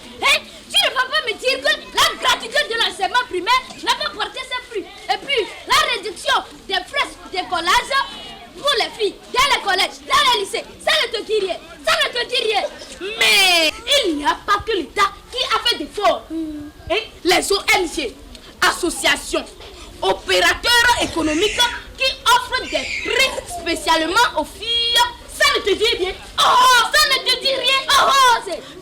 Tu ne peux pas me dire que la gratuité de l'enseignement primaire n'a pas porté ses fruits. Et puis, la réduction des frais d'écolage pour les filles dans les collèges, dans les lycées, ça ne te dit rien. Ça ne te dit rien. Mais il n'y a pas que l'État qui a fait d'efforts. Les ONG, associations, opérateurs économiques qui offrent des prix spécialement aux filles, ça ne te dit rien. Oh, ça ne te dit rien.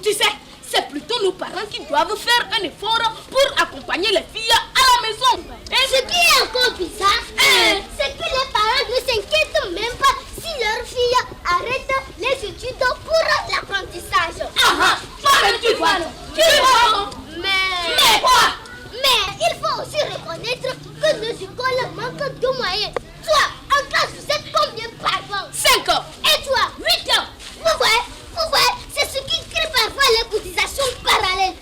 Tu sais, c'est plutôt nos parents qui doivent faire un effort pour accompagner les filles à la maison. Et ce qui est encore bizarre, c'est que les parents ne s'inquiètent même pas si leurs filles arrêtent les études pour l'apprentissage. Tu vois. Mais quoi? Mais il faut aussi reconnaître que nos écoles manquent de moyens. Toi, en classe, vous êtes combien par an? 5 ans. Et toi? 8 ans. Vous voyez, c'est ce qui crée parfois les cotisations parallèles.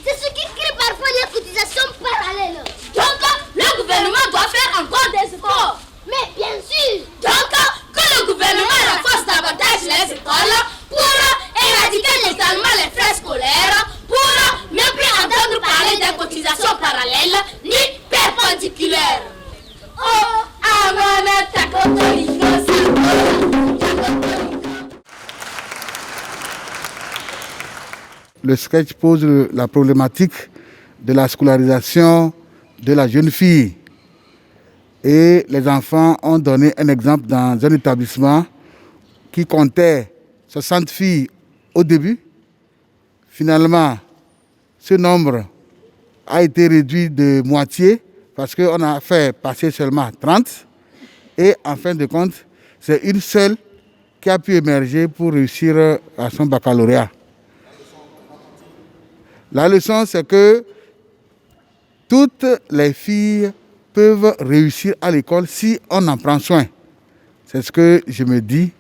C'est ce qui crée parfois les cotisations parallèles. Donc, le gouvernement doit faire encore des efforts. Mais bien sûr. Donc, que le gouvernement renforce davantage les écoles pour éradiquer totalement les frais scolaires, pour ne plus entendre parler des cotisations parallèles ni perpendiculaires. Oh, Amana Kakokoliko Sakura. Le sketch pose la problématique de la scolarisation de la jeune fille. Et les enfants ont donné un exemple dans un établissement qui comptait 60 filles au début. Finalement, ce nombre a été réduit de moitié parce qu'on a fait passer seulement 30. Et en fin de compte, c'est une seule qui a pu émerger pour réussir à son baccalauréat. La leçon, c'est que toutes les filles peuvent réussir à l'école si on en prend soin. C'est ce que je me dis.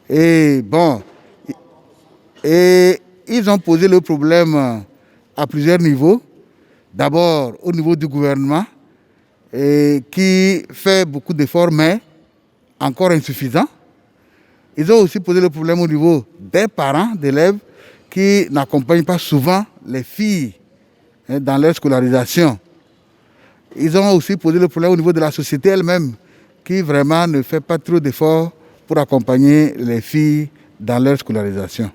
Et bon, et ils ont posé le problème à plusieurs niveaux. D'abord au niveau du gouvernement, qui fait beaucoup d'efforts, mais encore insuffisant. Ils ont aussi posé le problème au niveau des parents d'élèves qui n'accompagnent pas souvent les filles dans leur scolarisation. Ils ont aussi posé le problème au niveau de la société elle-même, qui vraiment ne fait pas trop d'efforts pour accompagner les filles dans leur scolarisation.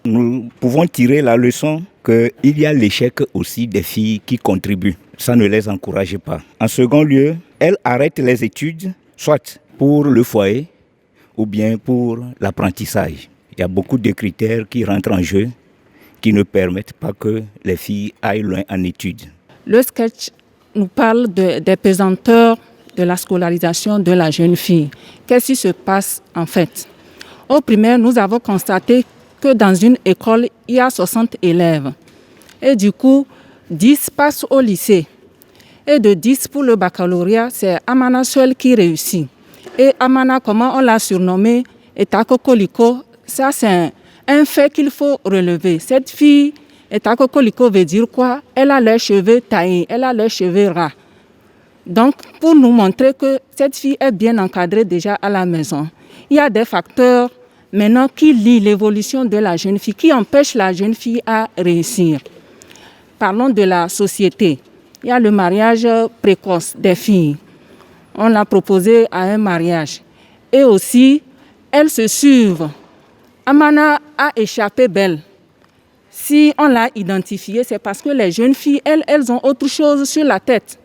Nous pouvons tirer la leçon qu'il y a l'échec aussi des filles qui contribuent. Ça ne les encourage pas. En second lieu, elles arrêtent les études, soit pour le foyer ou bien pour l'apprentissage. Il y a beaucoup de critères qui rentrent en jeu qui ne permettent pas que les filles aillent loin en études. Le sketch nous parle des pesanteurs de la scolarisation de la jeune fille. Qu'est-ce qui se passe en fait? Au primaire, nous avons constaté que dans une école, il y a 60 élèves. Et du coup, 10 passent au lycée. Et de 10 pour le baccalauréat, c'est Amana seul qui réussit. Et Amana, comment on l'a surnommé, Etakokoliko, ça c'est un fait qu'il faut relever. Cette fille, Etakokoliko veut dire quoi? Elle a les cheveux taillés, elle a les cheveux ras. Donc, pour nous montrer que cette fille est bien encadrée déjà à la maison, il y a des facteurs maintenant qui lient l'évolution de la jeune fille, qui empêchent la jeune fille à réussir. Parlons de la société. Il y a le mariage précoce des filles. On l'a proposé à un mariage. Et aussi, elles se suivent. Amana a échappé belle. Si on l'a identifiée, c'est parce que les jeunes filles, elles ont autre chose sur la tête.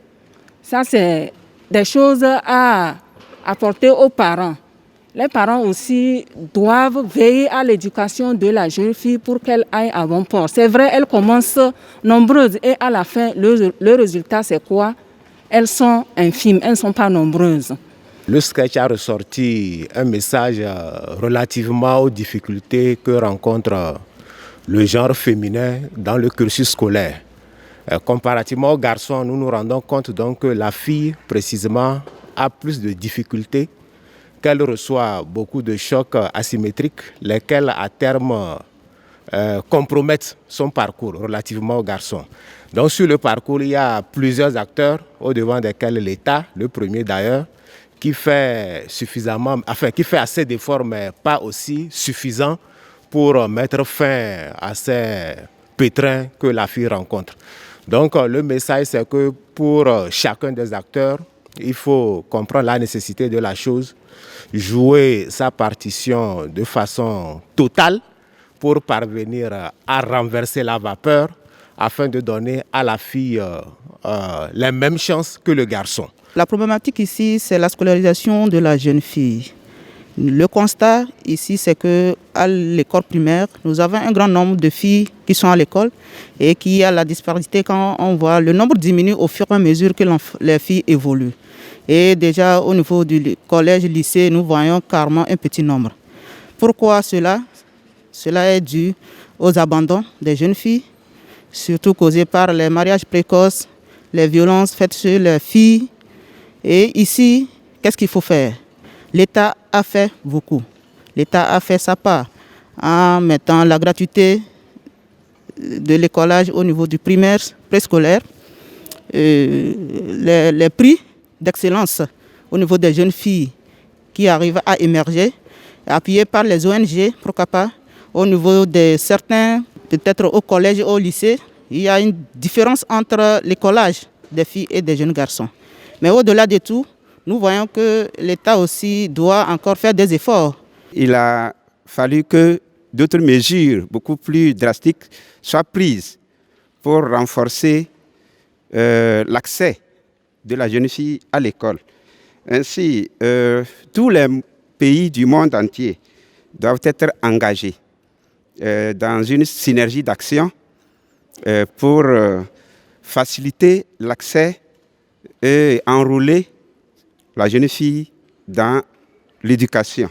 Ça, c'est des choses à apporter aux parents. Les parents aussi doivent veiller à l'éducation de la jeune fille pour qu'elle aille à bon port. C'est vrai, elles commencent nombreuses et à la fin, le résultat, c'est quoi? Elles sont infimes, elles ne sont pas nombreuses. Le sketch a ressorti un message relativement aux difficultés que rencontre le genre féminin dans le cursus scolaire. Comparativement aux garçons, nous nous rendons compte donc que la fille, précisément, a plus de difficultés, qu'elle reçoit beaucoup de chocs asymétriques, lesquels à terme compromettent son parcours relativement aux garçons. Donc sur le parcours, il y a plusieurs acteurs au devant desquels l'État, le premier d'ailleurs, qui fait assez d'efforts, mais pas aussi suffisant pour mettre fin à ces pétrins que la fille rencontre. Donc le message, c'est que pour chacun des acteurs, il faut comprendre la nécessité de la chose, jouer sa partition de façon totale pour parvenir à renverser la vapeur afin de donner à la fille les mêmes chances que le garçon. La problématique ici, c'est la scolarisation de la jeune fille. Le constat ici, c'est qu'à l'école primaire, nous avons un grand nombre de filles qui sont à l'école et qui a la disparité quand on voit le nombre diminue au fur et à mesure que les filles évoluent. Et déjà au niveau du collège, lycée, nous voyons carrément un petit nombre. Pourquoi cela? Cela est dû aux abandons des jeunes filles, surtout causés par les mariages précoces, les violences faites sur les filles. Et ici, qu'est-ce qu'il faut faire? L'État a fait beaucoup. L'État a fait sa part en mettant la gratuité de l'écolage au niveau du primaire, préscolaire, les prix d'excellence au niveau des jeunes filles qui arrivent à émerger, appuyés par les ONG, Procapa, au niveau de certains, peut-être au collège et au lycée, il y a une différence entre l'écolage des filles et des jeunes garçons. Mais au-delà de tout, nous voyons que l'État aussi doit encore faire des efforts. Il a fallu que d'autres mesures beaucoup plus drastiques soient prises pour renforcer l'accès de la jeune fille à l'école. Ainsi, tous les pays du monde entier doivent être engagés dans une synergie d'action pour faciliter l'accès et enrôler la jeune fille dans l'éducation.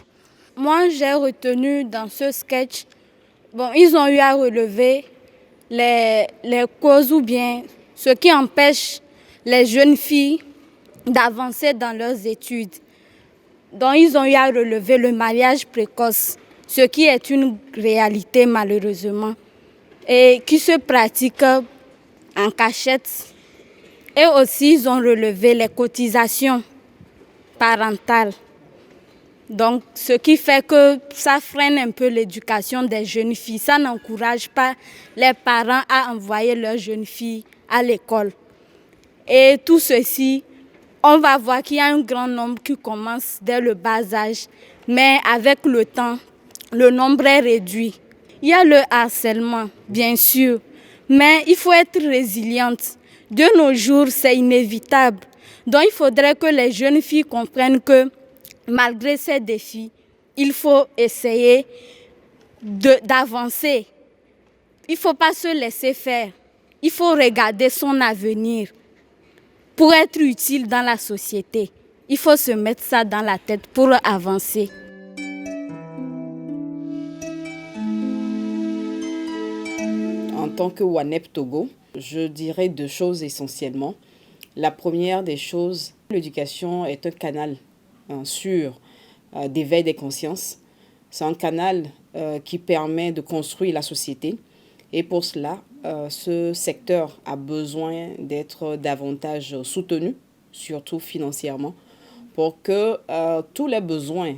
Moi, j'ai retenu dans ce sketch, ils ont eu à relever les causes ou bien ce qui empêche les jeunes filles d'avancer dans leurs études. Donc, ils ont eu à relever le mariage précoce, ce qui est une réalité malheureusement, et qui se pratique en cachette. Et aussi, ils ont relevé les cotisations parentales. Donc, ce qui fait que ça freine un peu l'éducation des jeunes filles. Ça n'encourage pas les parents à envoyer leurs jeunes filles à l'école. Et tout ceci, on va voir qu'il y a un grand nombre qui commence dès le bas âge. Mais avec le temps, le nombre est réduit. Il y a le harcèlement, bien sûr, mais il faut être résiliente. De nos jours, c'est inévitable. Donc, il faudrait que les jeunes filles comprennent que malgré ces défis, il faut essayer d'avancer. Il ne faut pas se laisser faire. Il faut regarder son avenir pour être utile dans la société. Il faut se mettre ça dans la tête pour avancer. En tant que WANEP Togo, je dirais deux choses essentiellement. La première des choses, l'éducation est un canal sûr d'éveil des consciences. C'est un canal qui permet de construire la société. Et pour cela, ce secteur a besoin d'être davantage soutenu, surtout financièrement, pour que tous les besoins,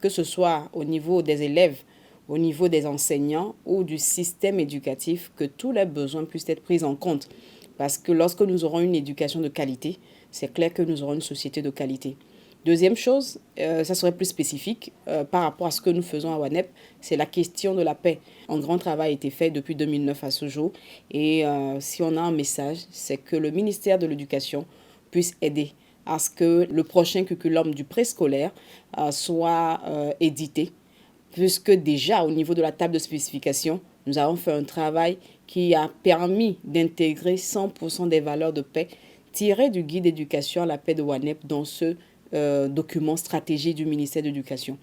que ce soit au niveau des élèves, au niveau des enseignants ou du système éducatif, que tous les besoins puissent être pris en compte. Parce que lorsque nous aurons une éducation de qualité, c'est clair que nous aurons une société de qualité. Deuxième chose, ça serait plus spécifique par rapport à ce que nous faisons à WANEP, c'est la question de la paix. Un grand travail a été fait depuis 2009 à ce jour. Et si on a un message, c'est que le ministère de l'Éducation puisse aider à ce que le prochain curriculum du préscolaire soit édité, puisque déjà au niveau de la table de spécification, nous avons fait un travail qui a permis d'intégrer 100% des valeurs de paix tirées du guide d'éducation à la paix de WANEP dans ce document stratégie du ministère de l'Éducation.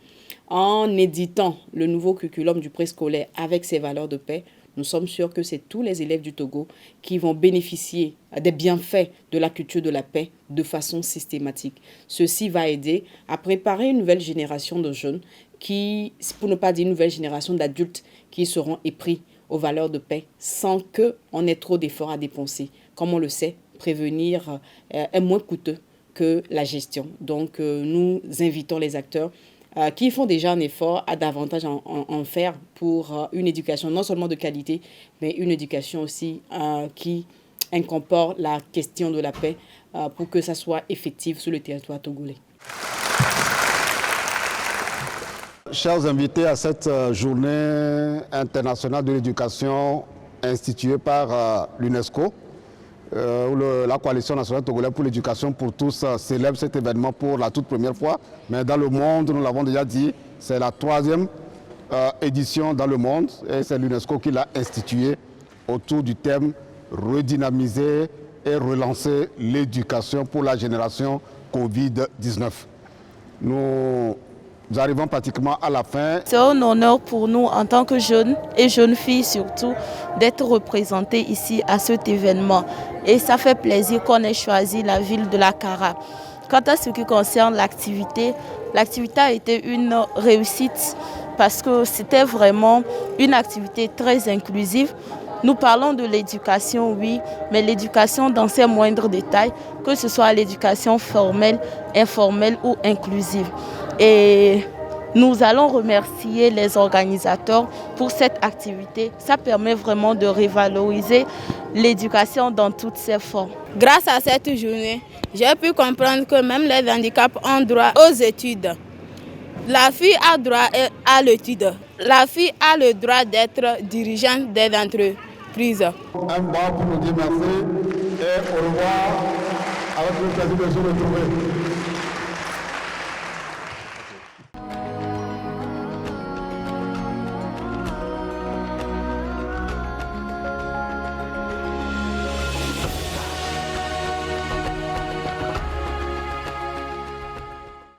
En éditant le nouveau curriculum du préscolaire avec ces valeurs de paix, nous sommes sûrs que c'est tous les élèves du Togo qui vont bénéficier des bienfaits de la culture de la paix de façon systématique. Ceci va aider à préparer une nouvelle génération de jeunes qui, pour ne pas dire une nouvelle génération d'adultes qui seront épris aux valeurs de paix sans qu'on ait trop d'efforts à dépenser. Comme on le sait, prévenir est moins coûteux que la gestion. Donc, nous invitons les acteurs qui font déjà un effort à davantage en faire pour une éducation non seulement de qualité, mais une éducation aussi qui incorpore la question de la paix pour que ça soit effectif sur le territoire togolais. Chers invités à cette journée internationale de l'éducation instituée par l'UNESCO, où la Coalition nationale togolaise pour l'éducation pour tous célèbre cet événement pour la toute première fois. Mais dans le monde, nous l'avons déjà dit, c'est la 3e édition dans le monde et c'est l'UNESCO qui l'a instituée autour du thème « Redynamiser et relancer l'éducation pour la génération Covid-19 ». Nous arrivons pratiquement à la fin. C'est un honneur pour nous en tant que jeunes et jeunes filles surtout d'être représentés ici à cet événement. Et ça fait plaisir qu'on ait choisi la ville de la Kara. Quant à ce qui concerne l'activité a été une réussite parce que c'était vraiment une activité très inclusive. Nous parlons de l'éducation, oui, mais l'éducation dans ses moindres détails, que ce soit l'éducation formelle, informelle ou inclusive. Et nous allons remercier les organisateurs pour cette activité. Ça permet vraiment de revaloriser l'éducation dans toutes ses formes. Grâce à cette journée, j'ai pu comprendre que même les handicaps ont droit aux études. La fille a droit à l'étude. La fille a le droit d'être dirigeante des entreprises. Un bon pour nous dire merci et au revoir avec le plaisir de se retrouver.